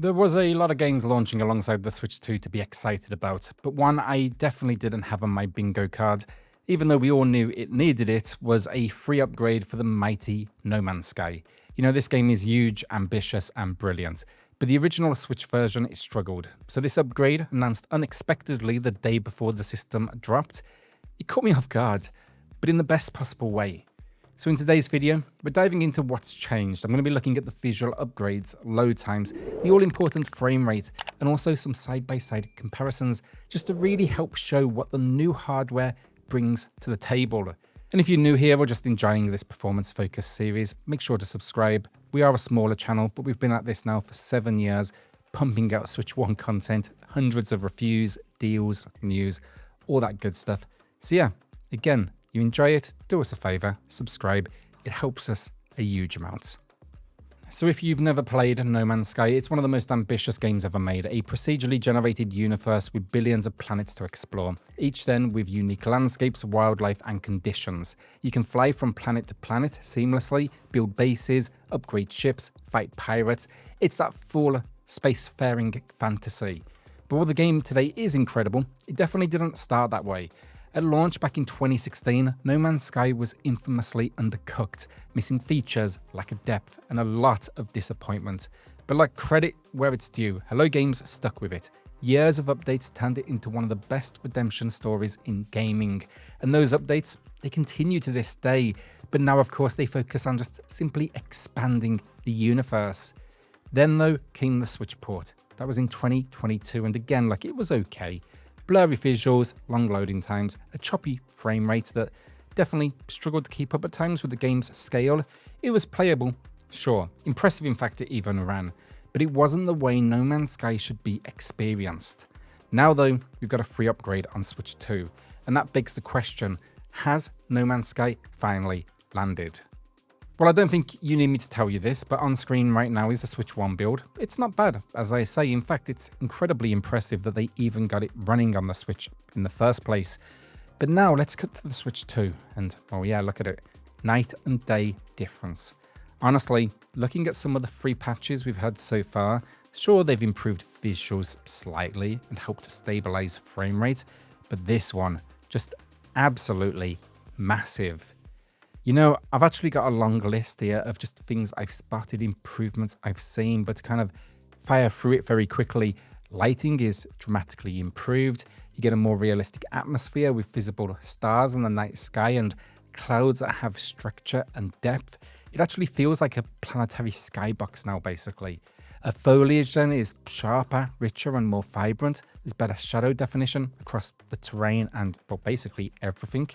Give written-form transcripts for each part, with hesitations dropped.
There was a lot of games launching alongside the Switch 2 to be excited about, but one I definitely didn't have on my bingo card, even though we all knew it needed it, was a free upgrade for the mighty No Man's Sky. You know, this game is huge, ambitious, and brilliant, but the original Switch version it struggled. So this upgrade, announced unexpectedly the day before the system dropped, it caught me off guard, but in the best possible way. So in today's video, we're diving into what's changed. I'm going to be looking at the visual upgrades, load times, the all-important frame rate, and also some side-by-side comparisons, just to really help show what the new hardware brings to the table. And if you're new here or just enjoying this performance-focused series, make sure to subscribe. We are a smaller channel, but we've been at this now for 7 years, pumping out Switch 1 content, hundreds of reviews, deals, news, all that good stuff. So yeah, again, you enjoy it, do us a favor, subscribe, it helps us a huge amount. So if you've never played No Man's Sky, it's one of the most ambitious games ever made, a procedurally generated universe with billions of planets to explore, each then with unique landscapes, wildlife and conditions. You can fly from planet to planet seamlessly, build bases, upgrade ships, fight pirates. It's that full spacefaring fantasy. But while the game today is incredible, it definitely didn't start that way. At launch back in 2016, No Man's Sky was infamously undercooked, missing features, lack of depth, and a lot of disappointment. But like credit where it's due, Hello Games stuck with it. Years of updates turned it into one of the best redemption stories in gaming. And those updates, they continue to this day. But now, of course, they focus on just simply expanding the universe. Then, though, came the Switch port. That was in 2022, and again, like, it was okay. Blurry visuals, long loading times, a choppy frame rate that definitely struggled to keep up at times with the game's scale. It was playable, sure, impressive in fact it even ran, but it wasn't the way No Man's Sky should be experienced. Now though, we've got a free upgrade on Switch 2, and that begs the question, has No Man's Sky finally landed? Well, I don't think you need me to tell you this, but on screen right now is the Switch 1 build. It's not bad, as I say. In fact, it's incredibly impressive that they even got it running on the Switch in the first place. But now let's cut to the Switch 2, and oh yeah, look at it. Night and day difference. Honestly, looking at some of the free patches we've had so far, sure they've improved visuals slightly and helped to stabilize frame rate, but this one, just absolutely massive. You know, I've actually got a long list here of just things I've spotted, improvements I've seen, but to kind of fire through it very quickly, lighting is dramatically improved. You get a more realistic atmosphere with visible stars in the night sky and clouds that have structure and depth. It actually feels like a planetary skybox now, basically. Foliage then is sharper, richer and more vibrant. There's better shadow definition across the terrain and, well, basically everything.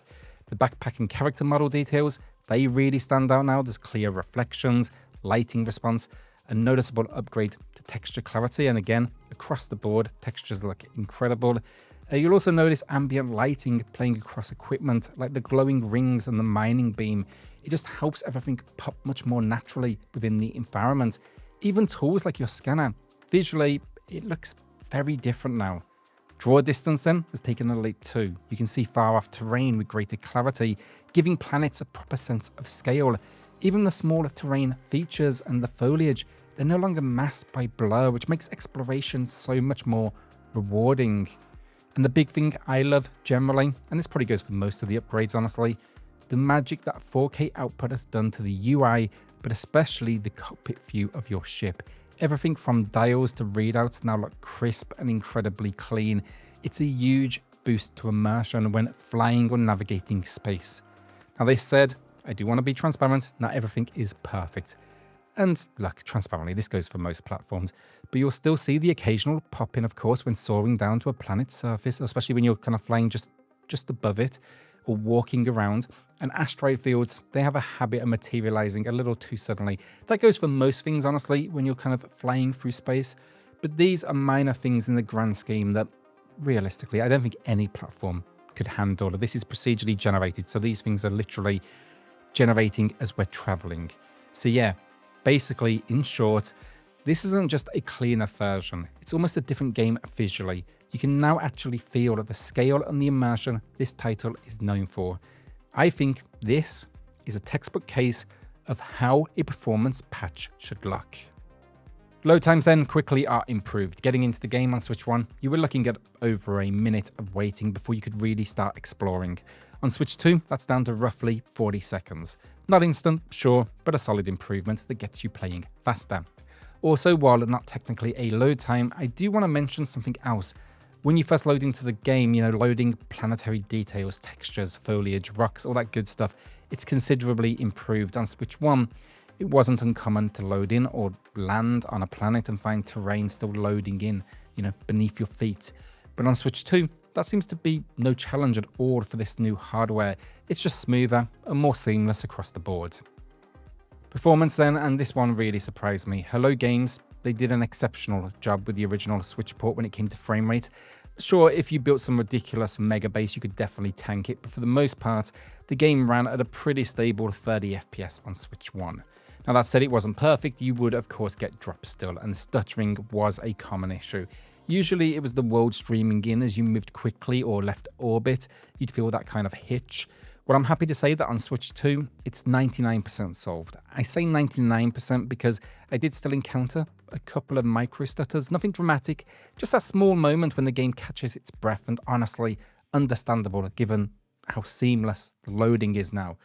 The backpack and character model details, they really stand out now. There's clear reflections, lighting response, a noticeable upgrade to texture clarity. And again, across the board, textures look incredible. You'll also notice ambient lighting playing across equipment, like the glowing rings and the mining beam. It just helps everything pop much more naturally within the environment. Even tools like your scanner, visually, it looks very different now. Draw distance then has taken a leap too. You can see far off terrain with greater clarity, giving planets a proper sense of scale. Even the smaller terrain features and the foliage, they're no longer masked by blur, which makes exploration so much more rewarding. And the big thing I love generally, and this probably goes for most of the upgrades honestly, the magic that 4K output has done to the UI, but especially the cockpit view of your ship. Everything from dials to readouts now look crisp and incredibly clean. It's a huge boost to immersion when flying or navigating space. Now, they said, I do want to be transparent, not everything is perfect. And look, transparently, this goes for most platforms, but you'll still see the occasional pop in, of course, when soaring down to a planet's surface, especially when you're kind of flying just above it or walking around. And asteroid fields, they have a habit of materializing a little too suddenly. That goes for most things, honestly, when you're kind of flying through space. But these are minor things in the grand scheme that, realistically, I don't think any platform could handle. This is procedurally generated, so these things are literally generating as we're traveling. So yeah, basically, in short, this isn't just a cleaner version. It's almost a different game visually. You can now actually feel the scale and the immersion this title is known for. I think this is a textbook case of how a performance patch should look. Load times then quickly are improved. Getting into the game on Switch 1, you were looking at over a minute of waiting before you could really start exploring. On Switch 2, that's down to roughly 40 seconds. Not instant, sure, but a solid improvement that gets you playing faster. Also, while not technically a load time, I do want to mention something else. When you first load into the game, loading planetary details, textures, foliage, rocks, all that good stuff, it's considerably improved. On Switch 1, it wasn't uncommon to load in or land on a planet and find terrain still loading in, beneath your feet. But on Switch 2, that seems to be no challenge at all for this new hardware. It's just smoother and more seamless across the board. Performance then, and this one really surprised me. Hello Games, they did an exceptional job with the original Switch port when it came to frame rate. Sure, if you built some ridiculous mega base, you could definitely tank it, but for the most part, the game ran at a pretty stable 30 FPS on Switch 1. Now that said, it wasn't perfect. You would of course get drops still, and stuttering was a common issue. Usually it was the world streaming in as you moved quickly or left orbit. You'd feel that kind of hitch. Well, I'm happy to say that on Switch 2, it's 99% solved. I say 99% because I did still encounter a couple of micro stutters, nothing dramatic, just a small moment when the game catches its breath, and honestly, understandable given how seamless the loading is now.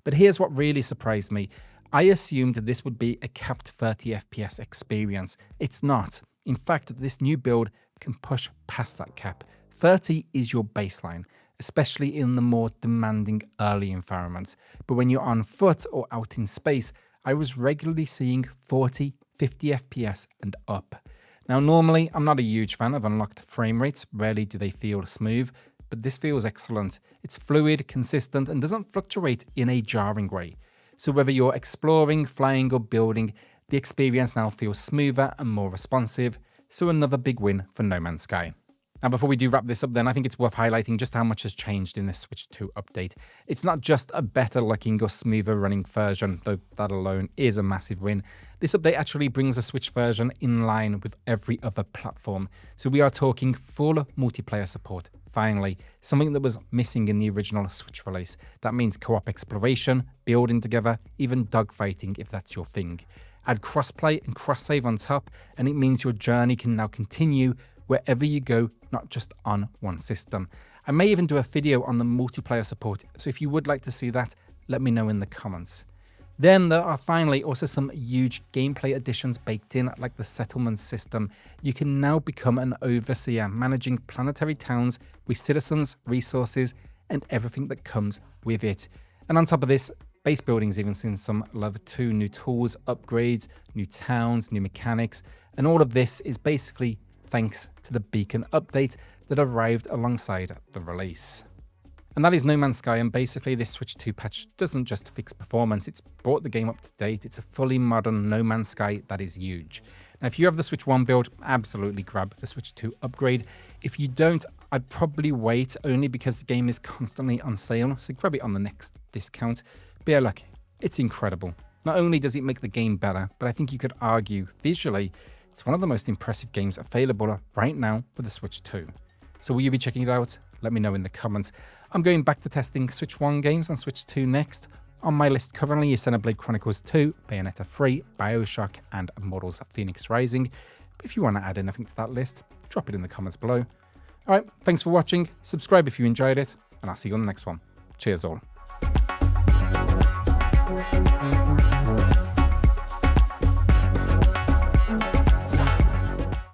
But here's what really surprised me. I assumed this would be a capped 30 FPS experience. It's not. In fact, this new build can push past that cap. 30 is your baseline, especially in the more demanding early environments. But when you're on foot or out in space, I was regularly seeing 40, 50 FPS and up. Now, normally, I'm not a huge fan of unlocked frame rates. Rarely do they feel smooth, but this feels excellent. It's fluid, consistent, and doesn't fluctuate in a jarring way. So whether you're exploring, flying, or building, the experience now feels smoother and more responsive. So another big win for No Man's Sky. Now, before we do wrap this up then, I think it's worth highlighting just how much has changed in this Switch 2 update. It's not just a better looking or smoother running version, though that alone is a massive win. This update actually brings the Switch version in line with every other platform. So we are talking full multiplayer support. Finally, something that was missing in the original Switch release. That means co-op exploration, building together, even dogfighting if that's your thing. Add crossplay and cross-save on top, and it means your journey can now continue wherever you go, not just on one system. I may even do a video on the multiplayer support, so if you would like to see that, let me know in the comments. Then there are finally also some huge gameplay additions baked in, like the settlement system. You can now become an overseer, managing planetary towns with citizens, resources, and everything that comes with it. And on top of this, base building's even seen some love too. New tools, upgrades, new towns, new mechanics, and all of this is basically thanks to the beacon update that arrived alongside the release. And that is No Man's Sky, and basically this Switch 2 patch doesn't just fix performance, it's brought the game up to date. It's a fully modern No Man's Sky that is huge. Now, if you have the Switch 1 build, absolutely grab the Switch 2 upgrade. If you don't, I'd probably wait, only because the game is constantly on sale, so grab it on the next discount. But yeah, look, it's incredible. Not only does it make the game better, but I think you could argue visually, it's one of the most impressive games available right now for the Switch 2. So will you be checking it out? Let me know in the comments. I'm going back to testing Switch 1 games on Switch 2 next. On my list currently is Xenoblade Chronicles 2, Bayonetta 3, Bioshock, and Immortals Phoenix Rising. But if you want to add anything to that list, drop it in the comments below. Alright, thanks for watching, subscribe if you enjoyed it, and I'll see you on the next one. Cheers all.